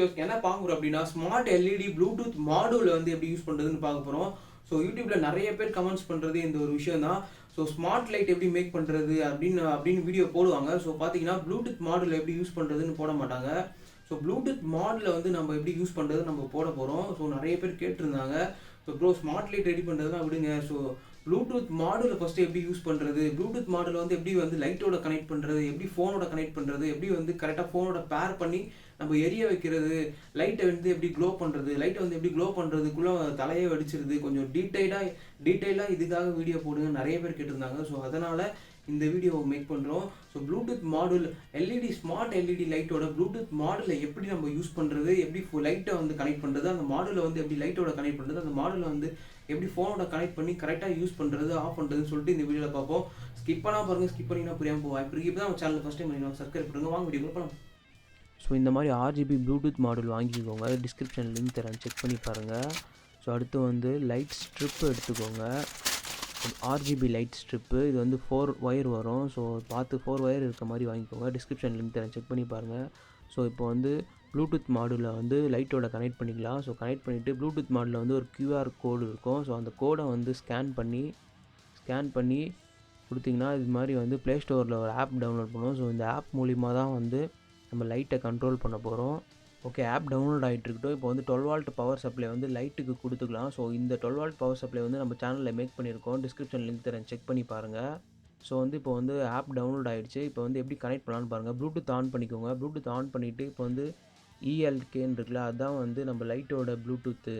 விஷயம் என்ன பார்க்குறோம் அப்படின்னா ஸ்மார்ட் எல்இடி ப்ளூடூத் மாடியூலை வந்து எப்படி யூஸ் பண்ணுறதுன்னு பார்க்க போகிறோம். ஸோ யூடியூப்பில் நிறைய பேர் கமெண்ட்ஸ் பண்ணுறது இந்த ஒரு விஷயம் தான். ஸோ ஸ்மார்ட் லைட் எப்படி மேக் பண்ணுறது அப்படின்னு வீடியோ போடுவாங்க. ஸோ பார்த்தீங்கன்னா ப்ளூடூத் மாடியூல் எப்படி யூஸ் பண்ணுறதுன்னு போட மாட்டாங்க. ஸோ ப்ளூடூத் மாடியூலை வந்து நம்ம எப்படி யூஸ் பண்ணுறது நம்ம போட போகிறோம். ஸோ நிறைய பேர் கேட்டிருந்தாங்க. So bro smart light ready பண்ணுறதுலாம் விடுங்க. ஸோ ப்ளூடூத் மாடியூலை ஃபஸ்ட்டு எப்படி யூஸ் பண்ணுறது, ப்ளூடூத் மாடியூல் வந்து எப்படி வந்து லைட்டோட கனெக்ட் பண்ணுறது, எப்படி ஃபோனோட கனெக்ட் பண்ணுறது, எப்படி வந்து கரெக்டாக ஃபோனோட பேர் பண்ணி நம்ம எரிய வைக்கிறது, லைட்டை வந்து எப்படி க்ளோ பண்ணுறது, லைட்டை வந்து எப்படி க்ளோ பண்ணுறதுக்குள்ளே தலையே வெடிச்சிருது. கொஞ்சம் டீட்டெயிலாக இதுக்காக வீடியோ போடுங்க நிறைய பேர் கேட்டிருந்தாங்க. ஸோ அதனால் இந்த வீடியோவை மேக் பண்ணுறோம். So Bluetooth module LED smart LED லைட்டோட ப்ளூடூத் மாடியூலை எப்படி நம்ம யூஸ் பண்ணுறது, எப்படி லைட்டை வந்து கனெக்ட் பண்ணுறது, அந்த மாடியூலை வந்து எப்படி லைட்டோட கனெக்ட் பண்ணுறது, அந்த மாடியூலை வந்து எப்படி ஃபோனோட கனெக்ட் பண்ணி கரெக்டாக யூஸ் பண்ணுறது, ஆஃப் பண்ணுறதுன்னு சொல்லிட்டு இந்த வீடியோவில் பார்ப்போம். ஸ்கிப் பண்ணால் பாருங்கள், ஸ்கிப் பண்ணிங்கன்னா புரியாமல் போகும். இப்போ தான் நம்ம சேனல் ஃபஸ்ட் டைம் பண்ணிக்கலாம், சப்ஸ்கிரைப் பண்ணுங்கள். வாங்க வீடியோ போகலாம். ஸோ இந்த மாதிரி RGB ப்ளூடூத் மாடியூல் வாங்கிக்கோங்க. டிஸ்கிரிப்ஷன் லிங்க் தரேன், செக் பண்ணி பாருங்கள். ஸோ அடுத்து வந்து லைட் ஸ்ட்ரிப்பு எடுத்துக்கோங்க. RGB லைட் ஸ்ட்ரிப்பு இது வந்து 4 ஒயர் வரும். ஸோ பார்த்து 4 ஒயர் இருக்க மாதிரி வாங்கிக்கோங்க. டிஸ்கிரிப்ஷன் லிங்க் தரேன், செக் பண்ணி பாருங்கள். ஸோ இப்போ வந்து ப்ளூடூத் மாடியூலை வந்து லைட்டோட கனெக்ட் பண்ணிக்கலாம். ஸோ கனெக்ட் பண்ணிவிட்டு ப்ளூடூத் மாடியூலில் வந்து ஒரு QR கோடு இருக்கும். ஸோ அந்த கோடை வந்து ஸ்கேன் பண்ணி கொடுத்திங்கன்னா இது மாதிரி வந்து ப்ளே ஸ்டோரில் ஒரு ஆப் டவுன்லோட் பண்ணுவோம். ஸோ இந்த ஆப் மூலிமா தான் வந்து நம்ம லைட்டை கண்ட்ரோல் பண்ண போகிறோம். ஓகே, ஆப் டவுன்லோட் ஆகிட்டு இருக்கட்டும். இப்போ வந்து 12 வால்ட் பவர் சப்ளை வந்து லைட்டுக்கு கொடுத்துக்கலாம். ஸோ இந்த 12 வால்ட் பவர் சப்ளை வந்து நம்ம சேனலில் மேக் பண்ணியிருக்கோம். டிஸ்கிரிப்ஷன் லிங்க் தரேன், செக் பண்ணி பாருங்கள். ஸோ வந்து இப்போ வந்து ஆப் டவுன்லோட் ஆகிடுச்சு. இப்போ வந்து எப்படி கனெக்ட் பண்ணலான்னு பாருங்கள். ப்ளூடூத் ஆன் பண்ணிக்கோங்க. ப்ளூடூத் ஆன் பண்ணிவிட்டு இப்போ வந்து ELKன்னு இருக்குல்ல, அதுதான் வந்து நம்ம லைட்டோட ப்ளூடூத்து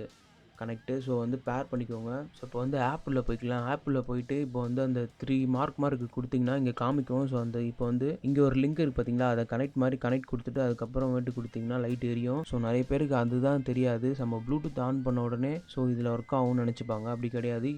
கனெக்ட்டு. ஸோ வந்து பேர் பண்ணிக்கோங்க. ஸோ இப்போ வந்து ஆப்பில் போய்க்கலாம். ஆப்பில் போயிட்டு இப்போ வந்து அந்த 3 மார்க் கொடுத்திங்கன்னா இங்கே காமிக்கும். ஸோ அந்த இப்போ வந்து இங்கே ஒரு லிங்க் இருக்குது பார்த்தீங்களா, அதை கனெக்ட் கொடுத்துட்டு அதுக்கப்புறமேட்டு கொடுத்திங்கன்னா லைட் எரியும். ஸோ நிறைய பேருக்கு அதுதான் தெரியாது. நம்ம ப்ளூடூத் ஆன் பண்ண உடனே ஸோ இதில் ஒர்க் ஆகும்னு நினச்சிப்பாங்க. அப்படி கிடையாது.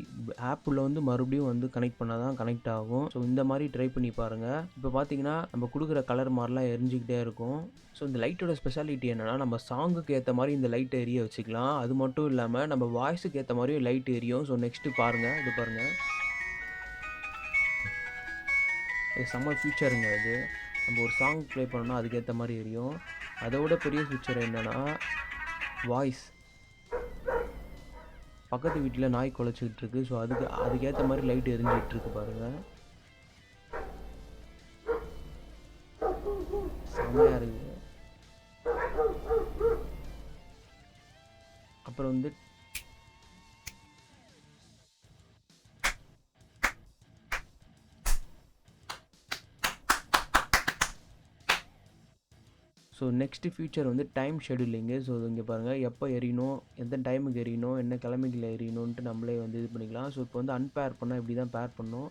ஆப்பில் வந்து மறுபடியும் வந்து கனெக்ட் பண்ணால் தான் கனெக்ட் ஆகும். ஸோ இந்த மாதிரி ட்ரை பண்ணி பாருங்கள். இப்போ பார்த்தீங்கன்னா நம்ம கொடுக்குற கலர் மாதிரிலாம் எரிஞ்சிக்கிட்டே இருக்கும். ஸோ இந்த லைட்டோட ஸ்பெஷாலிட்டி என்னென்னா, நம்ம சாங்குக்கு ஏற்ற மாதிரி இந்த லைட்டை எரிய வச்சுக்கலாம். அது மட்டும் இல்லாமல் நம்ம வாய்ஸுக்கு ஏற்ற மாதிரியும் லைட் எரியும். ஸோ நெக்ஸ்ட்டு பாருங்கள், இது பாருங்கள், இது செம்ம ஃபியூச்சருங்க. இது நம்ம ஒரு சாங் ப்ளே பண்ணோம்னா அதுக்கேற்ற மாதிரி எரியும். அதோட பெரிய ஃபியூச்சர் என்னென்னா வாய்ஸ். பக்கத்து வீட்டில் நாய் குலைச்சிக்கிட்டு இருக்குது. ஸோ அதுக்கேற்ற மாதிரி லைட் எரிஞ்சிக்கிட்டு இருக்கு பாருங்கள். செம்மையாக இருக்குது. அப்புறம் வந்து ஸோ நெக்ஸ்ட்டு ஃபியூச்சர் வந்து டைம் ஷெடியூலிங்கு. ஸோ இங்கே பாருங்கள், எப்போ எரியணும், எந்த டைமுக்கு எரியணும், என்ன கிழமைகளில் எரியணுன்ட்டு நம்மளே வந்து இது பண்ணிக்கலாம். ஸோ இப்போ வந்து அன்பேர் பண்ணால் இப்படி தான் பேர் பண்ணணும்.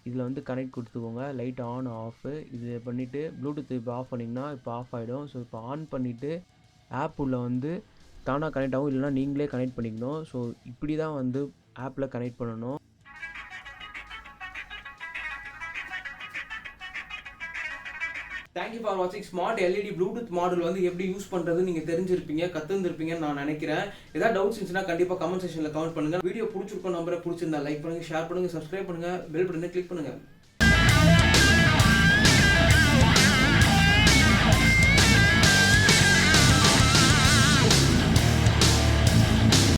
இதில் வந்து கனெக்ட் கொடுத்துக்கோங்க. லைட் ஆன் ஆஃபு இது பண்ணிவிட்டு ப்ளூடூத் இப்போ ஆஃப் பண்ணிங்கன்னா இப்போ ஆஃப் ஆகிடும். ஸோ இப்போ ஆன் பண்ணிவிட்டு ஆப் உள்ள வந்து தானாக கனெக்ட் ஆகும், இல்லைனா நீங்களே கனெக்ட் பண்ணிக்கணும். ஸோ இப்படி தான் வந்து ஆப்பில் கனெக்ட் பண்ணணும். தேங்க்யூ ஃபார் வாட்சிங். ஸ்மார்ட் எல்இடி ப்ளூடூத் மாடியூல் வந்து எப்படி யூஸ் பண்ணுறது நீங்கள் தெரிஞ்சிருப்பீங்க, கற்றுருந்துருப்பீங்கன்னு நான் நினைக்கிறேன். ஏதாவது டவுட்ஸ் இருந்துச்சுன்னா கண்டிப்பாக கமெண்ட் செக்ஷனில் கமெண்ட் பண்ணுங்கள். வீடியோ பிடிச்சிருக்கோம், நம்பரை பிடிச்சிருந்தா லைக் பண்ணுங்கள், ஷேர் பண்ணுங்கள், சப்ஸ்கிரைப் பண்ணுங்கள், பெல் பட்டனை கிளிக் பண்ணுங்கள்.